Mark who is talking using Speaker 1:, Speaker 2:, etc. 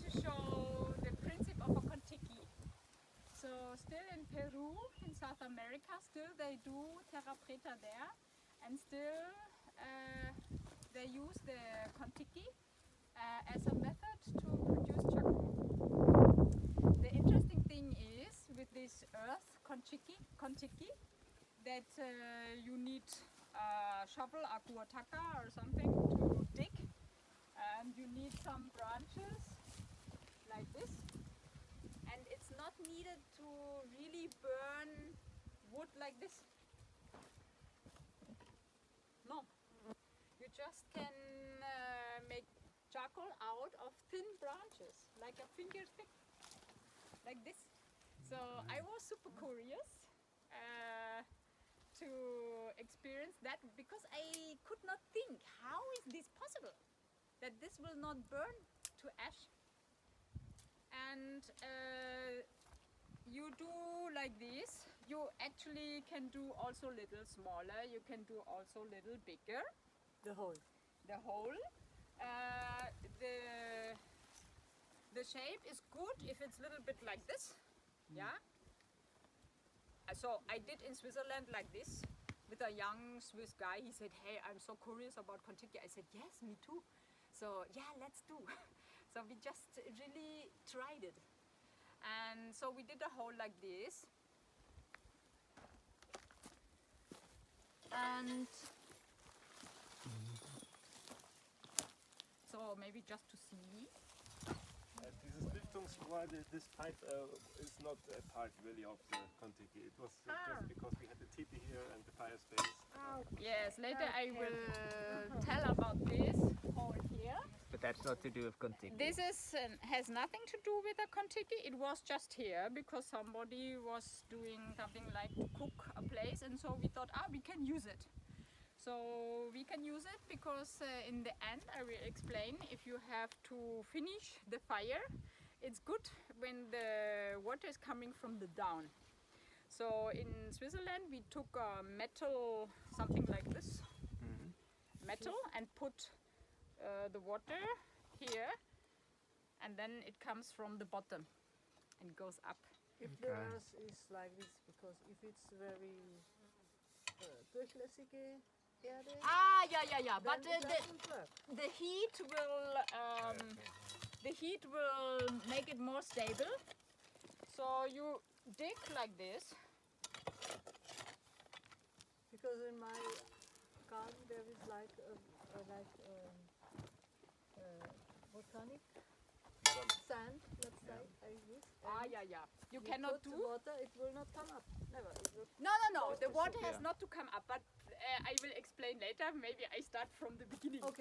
Speaker 1: to show the principle of a Kontiki. So still in Peru, in South America, still they do terra preta there, and still they use the Kontiki as a method to produce charcoal. The interesting thing is with this earth Kontiki that you need a shovel, a kuataka or something to dig, and you need some branches like this, and it's not needed to really burn wood like this. No, you just can make charcoal out of thin branches, like a finger thick, like this. So I was super curious to experience that, because I could not think, how is this possible that this will not burn to ash? And you do like this. You actually can do also little smaller, you can do also little bigger.
Speaker 2: The whole.
Speaker 1: The whole. The shape is good if it's a little bit like this. Yeah. So I did in Switzerland like this with a young Swiss guy. He said, hey, I'm so curious about Kontiki. I said, yes, me too. So yeah, let's do. So we just really tried it. And so we did a hole like this. And so maybe just to see.
Speaker 3: Dieses Stiftungsrohr, this pipe is not a part really of the Kontiki. It was just because we had the tipi here and the fire space.
Speaker 1: Yes, later I will tell about this hole here.
Speaker 4: But that's not to do with Kontiki.
Speaker 1: This has nothing to do with a Kontiki. It was just here because somebody was doing something like to cook a place, and so we thought, we can use it. So we can use it because in the end I will explain, if you have to finish the fire, it's good when the water is coming from the down. So in Switzerland we took a metal, something like this, metal, and put the water here, and then it comes from the bottom and goes up.
Speaker 2: If the earth is like this, because if it's very durchlässige Erde,
Speaker 1: Yeah. But the heat will make it more stable. So you dig like this.
Speaker 2: because in my garden there is like volcanic sand, let's say, I use.
Speaker 1: Yeah. You cannot do.
Speaker 2: Water, it will not come up. Never. It will
Speaker 1: No. The water has not to come up. But I will explain later. Maybe I start from the beginning.
Speaker 2: Okay.